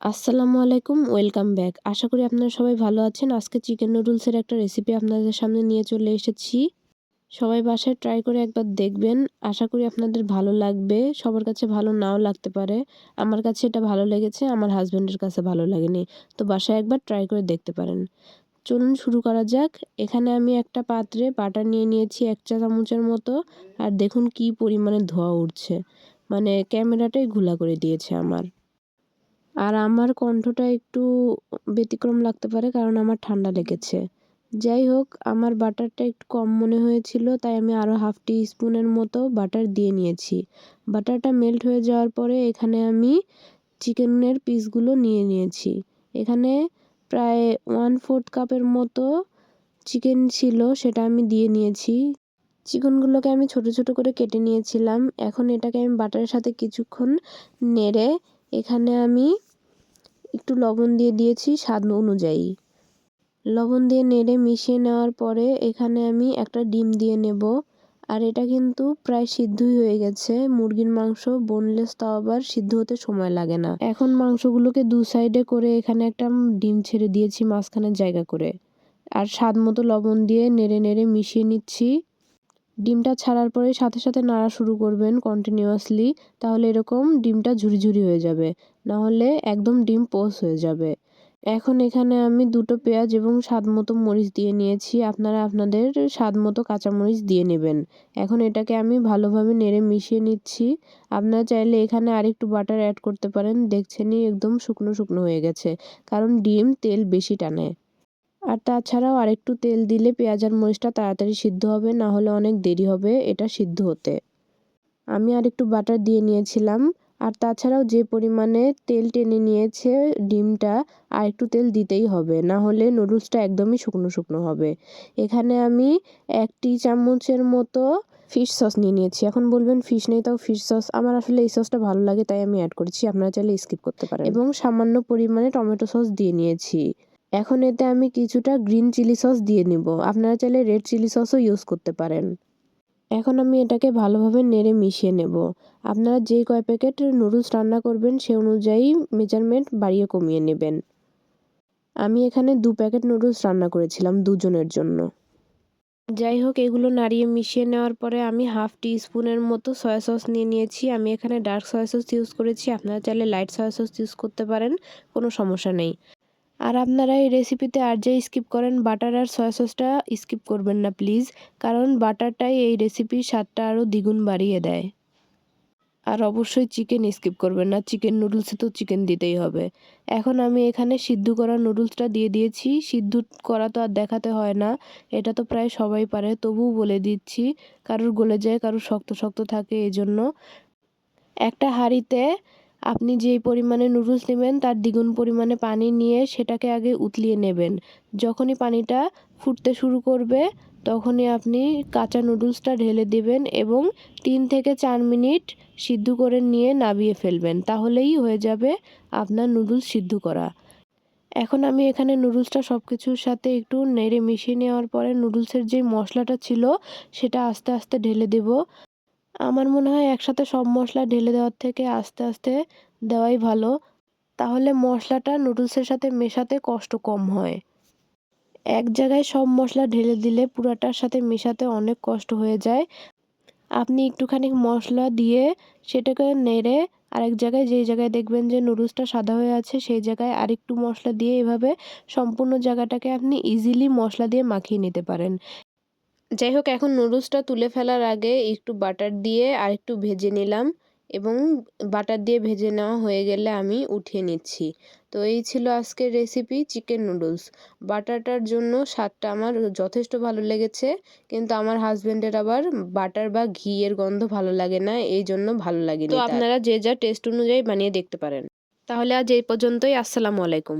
আসসালামু আলাইকুম, welcome back. আশা করি আপনারা সবাই ভালো আছেন। আজকে চিকেন নুডলসের একটা রেসিপি আপনাদের সামনে নিয়ে চলে এসেছি। সবাই বাসায় ট্রাই করে একবার দেখবেন। আশা করি আপনাদের ভালো লাগবে। সবার কাছে ভালো নাও লাগতে পারে। আমার কাছে এটা ভালো লেগেছে, আমার হাসব্যান্ডের কাছে ভালো লাগেনি। তো বাসায় একবার ট্রাই করে দেখতে পারেন। চলুন শুরু করা যাক। এখানে আমি একটা পাত্রে বাটার নিয়ে নিয়েছি ১ চা চামচের মতো। আর দেখুন কি পরিমাণে ধোঁয়া উঠছে। মানে ক্যামেরাটাই ঘোলা করে দিয়েছে আমার। আর আমার কণ্ঠটা একটু ব্যতিক্রম লাগতে পারে কারণ আমার ঠান্ডা লেগেছে। যাই হোক, আমার বাটারটা একটু কম মনে হয়েছিল, তাই আমি আরও হাফ টি স্পুনের মতো বাটার দিয়ে নিয়েছি। বাটারটা মেল্ট হয়ে যাওয়ার পরে এখানে আমি চিকেনের পিসগুলো নিয়ে নিয়েছি। এখানে প্রায় 1/4 কাপের মতো চিকেন ছিল, সেটা আমি দিয়ে নিয়েছি। চিকেনগুলোকে আমি ছোট ছোট করে কেটে নিয়েছিলাম। এখন এটাকে আমি বাটারের সাথে কিছুক্ষণ নেড়ে এখানে আমি একটু লবণ দিয়ে দিয়েছি স্বাদ অনুযায়ী। লবণ দিয়ে নেড়ে মিশিয়ে নেওয়ার পরে এখানে আমি একটা ডিম দিয়ে নেব। আর এটা কিন্তু প্রায় সিদ্ধই হয়ে গেছে। মুরগির মাংস বোনলেস, তাও আবার সিদ্ধ হতে সময় লাগে না। এখন মাংসগুলোকে দু সাইডে করে এখানে একটা ডিম ছেড়ে দিয়েছি মাঝখানের জায়গা করে। আর স্বাদ মতো লবণ দিয়ে নেড়ে নেড়ে মিশিয়ে নিচ্ছি। ডিমটা ছাড়ার পরে সাথে সাথে নাড়া শুরু করবেন কন্টিনিউয়াসলি, তাহলে এরকম ডিমটা ঝুরি ঝুরি হয়ে যাবে, না হলে একদম ডিম পোস হয়ে যাবে। এখন এখানে আমি 2টো পেঁয়াজ এবং স্বাদ মতো মরিচ দিয়ে নিয়েছি। আপনারা আপনাদের স্বাদ মতো কাঁচামরিচ দিয়ে নেবেন। এখন এটাকে আমি ভালোভাবে নেড়ে মিশিয়ে নিচ্ছি। আপনারা চাইলে এখানে আরেকটু বাটার অ্যাড করতে পারেন। দেখছেনই একদম শুকনো শুকনো হয়ে গেছে, কারণ ডিম তেল বেশি টানে। আর তাছাড়াও আরেকটু তেল দিলে পেঁয়াজ আর মরিচটা তাড়াতাড়ি সিদ্ধ হবে, না হলে অনেক দেরি হবে এটা সিদ্ধ হতে। আমি আরেকটু বাটার দিয়ে নিয়েছিলাম। আর তাছাড়াও যে পরিমাণে তেল টেনে নিয়েছে ডিমটা, আর একটু তেল দিতেই হবে, না হলে নুডলসটা একদমই শুকনো শুকনো হবে। এখানে আমি 1 টি চামচের মতো ফিশ সস নিয়ে নিয়েছি। এখন বলবেন ফিশ নেই, তাও ফিশ সস, আমার আসলে এই সসটা ভালো লাগে তাই আমি অ্যাড করেছি, আপনারা চাইলে স্কিপ করতে পারেন। এবং সামান্য পরিমাণে টমেটো সস দিয়ে নিয়েছি। এখন এতে আমি কিছুটা গ্রিন চিলি সস দিয়ে নিব। আপনারা চাইলে রেড চিলি সসও ইউজ করতে পারেন। এখন আমি এটাকে ভালোভাবে নেড়ে মিশিয়ে নেব। আপনারা যেই কয় প্যাকেট নুডলস রান্না করবেন সে অনুযায়ী মেজারমেন্ট বাড়িয়ে কমিয়ে নেবেন। আমি এখানে 2 প্যাকেট নুডলস রান্না করেছিলাম 2 জনের জন্য। যাই হোক, এগুলো নাড়িয়ে মিশিয়ে নেওয়ার পরে আমি হাফ টি স্পুনের মতো সয়া সস নিয়ে নিয়েছি। আমি এখানে ডার্ক সয়া সস ইউজ করেছি, আপনারা চাইলে লাইট সয়া সস ইউজ করতে পারেন, কোনো সমস্যা নেই। আর আপনারা এই রেসিপিতে আর যে স্কিপ করেন বাটার আর সয়া সসটা স্কিপ করবেন না প্লিজ, কারণ বাটারটাই এই রেসিপির স্বাদটা আরও দ্বিগুণ বাড়িয়ে দেয়। আর অবশ্যই চিকেন স্কিপ করবেন না, চিকেন নুডলসে তো চিকেন দিতেই হবে। এখন আমি এখানে সিদ্ধ করা নুডলসটা দিয়ে দিয়েছি। সিদ্ধ করা তো আর দেখাতে হয় না, এটা তো প্রায় সবাই পারে, তবুও বলে দিচ্ছি। কারোর গলে যায়, কারোর শক্ত শক্ত থাকে, এই জন্য একটা হাঁড়িতে আপনি যেই পরিমাণে নুডলস নেবেন তার দ্বিগুণ পরিমাণে পানি নিয়ে সেটাকে আগে উতলিয়ে নেবেন। যখনই পানিটা ফুটতে শুরু করবে তখনই আপনি কাঁচা নুডলসটা ঢেলে দিবেন এবং 3 থেকে 4 মিনিট সিদ্ধ করে নিয়ে নামিয়ে ফেলবেন, তাহলেই হয়ে যাবে আপনার নুডলস সিদ্ধ করা। এখন আমি এখানে নুডলসটা সব কিছুর সাথে একটু নেড়ে মিশিয়ে নেওয়ার পরে নুডলসের যে মশলাটা ছিল সেটা আস্তে আস্তে ঢেলে দেব। আমার মনে হয় একসাথে সব মশলা ঢেলে দেওয়ার থেকে আস্তে আস্তে দেওয়াই ভালো, তাহলে মশলাটা নুডলসের সাথে মেশাতে কষ্ট কম হয়। এক জায়গায় সব মশলা ঢেলে দিলে পুরাটার সাথে মেশাতে অনেক কষ্ট হয়ে যায়। আপনি একটুখানি মশলা দিয়ে সেটাকে নেড়ে আরেক জায়গায়, যেই জায়গায় দেখবেন যে নুডলসটা সাদা হয়ে আছে সেই জায়গায় আরেকটু মশলা দিয়ে এভাবে সম্পূর্ণ জায়গাটাকে আপনি ইজিলি মশলা দিয়ে মাখিয়ে নিতে পারেন। যাই হোক, এখন নুডলসটা তুলে ফেলার আগে একটু বাটার দিয়ে আরেকটু ভেজে নিলাম এবং বাটার দিয়ে ভেজে নেওয়া হয়ে গেলে আমি উঠিয়ে নিচ্ছি। তো এই ছিল আজকের রেসিপি চিকেন নুডলস। বাটারটার জন্য স্বাদটা আমার যথেষ্ট ভালো লেগেছে, কিন্তু আমার হাজব্যান্ডের আবার বাটার বা ঘিয়ের গন্ধ ভালো লাগে না, এই জন্য ভালো লাগেনি। তো আপনারা যে যা টেস্ট অনুযায়ী বানিয়ে দেখতে পারেন। তাহলে আজ এই পর্যন্তই। আসসালামু আলাইকুম।